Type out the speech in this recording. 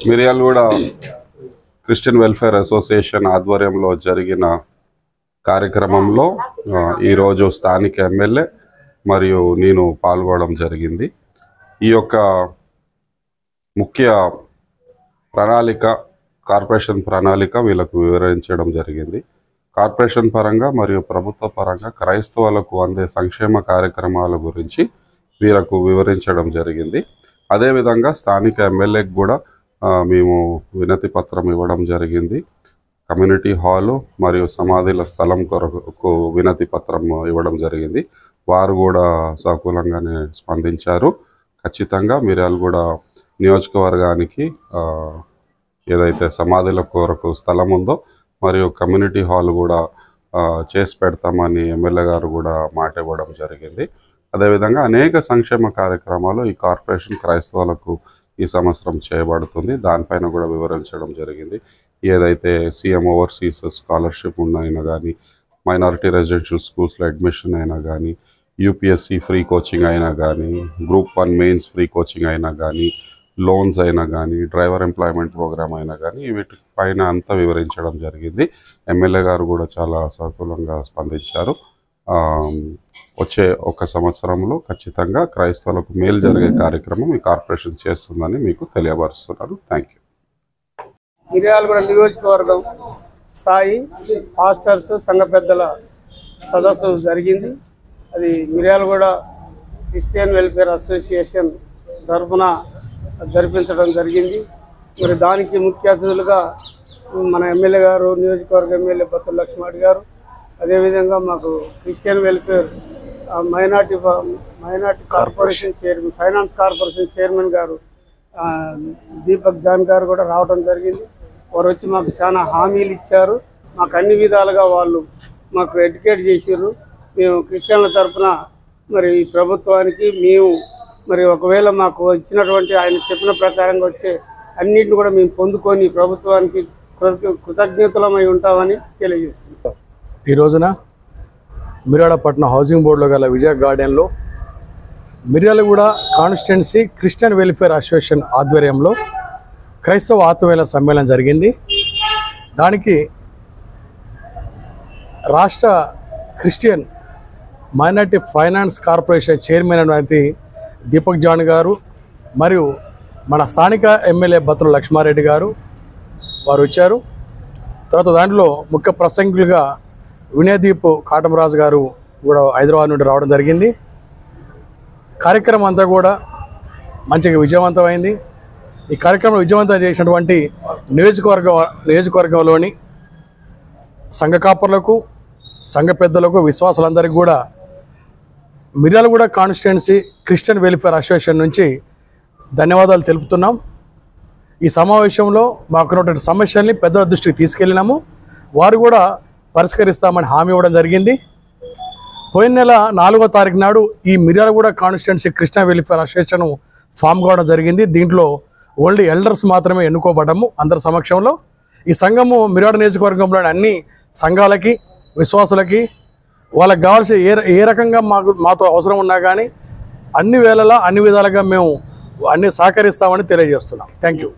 Miryalaguda Christian welfare association ఆధ్వర్యంలో జరిగిన కార్యక్రమంలో ఈరోజు స్థానిక ఎమ్మెల్యే మరియు నేను పాల్గొనడం జరిగింది. ఈ యొక్క ముఖ్య ప్రణాళిక కార్పొరేషన్ ప్రణాళిక వీళ్ళకు వివరించడం జరిగింది. కార్పొరేషన్ పరంగా మరియు ప్రభుత్వ పరంగా క్రైస్తవులకు అందే సంక్షేమ కార్యక్రమాల గురించి వీళ్ళకు వివరించడం జరిగింది. అదేవిధంగా స్థానిక ఎమ్మెల్యేకి కూడా మేము వినతి పత్రం ఇవ్వడం జరిగింది. కమ్యూనిటీ హాలు మరియు సమాధుల స్థలం కొరకు వినతి పత్రం ఇవ్వడం జరిగింది. వారు కూడా సానుకూలంగానే స్పందించారు. ఖచ్చితంగా మిర్యాలగూడ నియోజకవర్గానికి ఏదైతే సమాధుల కొరకు స్థలం ఉందో మరియు కమ్యూనిటీ హాల్ కూడా చేసి పెడతామని ఎమ్మెల్యే గారు కూడా మాట ఇవ్వడం జరిగింది. అదేవిధంగా అనేక సంక్షేమ కార్యక్రమాలు ఈ కార్పొరేషన్ క్రైస్తవులకు ఈ సంవత్సరం చేయబడుతుంది. దానిపైన కూడా వివరించడం జరిగింది. ఏదైతే సీఎం ఓవర్సీస్ స్కాలర్షిప్ అయినా కానీ, మైనారిటీ రెసిడెన్షియల్ స్కూల్స్లో అడ్మిషన్ అయినా కానీ, యూపీఎస్సీ ఫ్రీ కోచింగ్ అయినా కానీ, గ్రూప్ 1 మెయిన్స్ ఫ్రీ కోచింగ్ అయినా కానీ, లోన్స్ అయినా కానీ, డ్రైవర్ ఎంప్లాయ్మెంట్ ప్రోగ్రామ్ అయినా కానీ వీటి పైన అంతా వివరించడం జరిగింది. ఎమ్మెల్యే గారు కూడా చాలా సానుకూలంగా స్పందించారు. వచ్చే ఒక సంవత్సరంలో ఖచ్చితంగా క్రైస్తవులకు మేలు జరిగే కార్యక్రమం ఈ కార్పొరేషన్ చేస్తుందని మీకు తెలియపరుస్తున్నాను. Thank you. మిర్యాలగూడ నియోజకవర్గం స్థాయి పాస్టర్స్ సంఘ పెద్దల సదస్సు జరిగింది. అది మిర్యాలగూడ క్రిస్టియన్ వెల్ఫేర్ అసోసియేషన్ తరఫున జరిపించడం జరిగింది. మరి దానికి ముఖ్య అతిథులుగా మన ఎమ్మెల్యే గారు, నియోజకవర్గ ఎమ్మెల్యే బత్తుల లక్ష్మారెడ్డి గారు, అదేవిధంగా మాకు Christian welfare minority corporation chairman, finance corporation chairman గారు దీపక్ జాన్ గారు కూడా రావడం జరిగింది. వారు వచ్చి మాకు చాలా హామీలు ఇచ్చారు. మాకు అన్ని విధాలుగా వాళ్ళు మాకు ఎడ్యుకేట్ చేసారు. మేము క్రిస్టియన్ల తరఫున మరి ఈ ప్రభుత్వానికి మేము మరి ఒకవేళ మాకు ఇచ్చినటువంటి ఆయన చెప్పిన ప్రకారంగా వచ్చే అన్నింటిని కూడా మేము పొందుకొని ప్రభుత్వానికి కృతజ్ఞతలమై ఉంటామని తెలియజేస్తున్నాం. ఈ రోజున మిర్యాలపట్నం హౌసింగ్ బోర్డులో గల విజయ గార్డెన్లో Miryalaguda constituency Christian welfare association ఆధ్వర్యంలో క్రైస్తవ ఆత్మవేళ సమ్మేళనం జరిగింది. దానికి రాష్ట్ర Christian minority finance corporation chairman అయినటువంటి దీపక్ జాన్ గారు మరియు మన స్థానిక ఎమ్మెల్యే బత్తుల లక్ష్మారెడ్డి గారు వారు వచ్చారు. తర్వాత దాంట్లో ముఖ్య ప్రసంగులుగా వినయదీప్ కాటమరాజు గారు కూడా హైదరాబాద్ నుండి రావడం జరిగింది. కార్యక్రమం అంతా కూడా మంచిగా విజయవంతమైంది. ఈ కార్యక్రమం విజయవంతం చేసినటువంటి నియోజకవర్గంలోని సంఘ కాపర్లకు, సంఘ పెద్దలకు, విశ్వాసులందరికీ కూడా Miryalaguda constituency Christian welfare association నుంచి ధన్యవాదాలు తెలుపుతున్నాం. ఈ సమావేశంలో మాకున్నటువంటి సమస్యల్ని పెద్దల దృష్టికి తీసుకెళ్ళినాము. వారు కూడా పరిష్కరిస్తామని హామీ ఇవ్వడం జరిగింది. పోయిన నెల 4వ తారీఖు నాడు ఈ Miryalaguda constituency Christian welfare association form కావడం జరిగింది. దీంట్లో ఓన్లీ ఎల్డర్స్ మాత్రమే ఎన్నుకోబడ్డాము అందరి సమక్షంలో. ఈ సంఘము మిర్యాలగూడ నియోజకవర్గంలోని అన్ని సంఘాలకి, విశ్వాసులకి వాళ్ళకి కావాల్సి ఏ రకంగా మాతో అవసరం ఉన్నా కానీ అన్ని వేళలా అన్ని విధాలుగా మేము అన్ని సహకరిస్తామని తెలియజేస్తున్నాం. Thank you.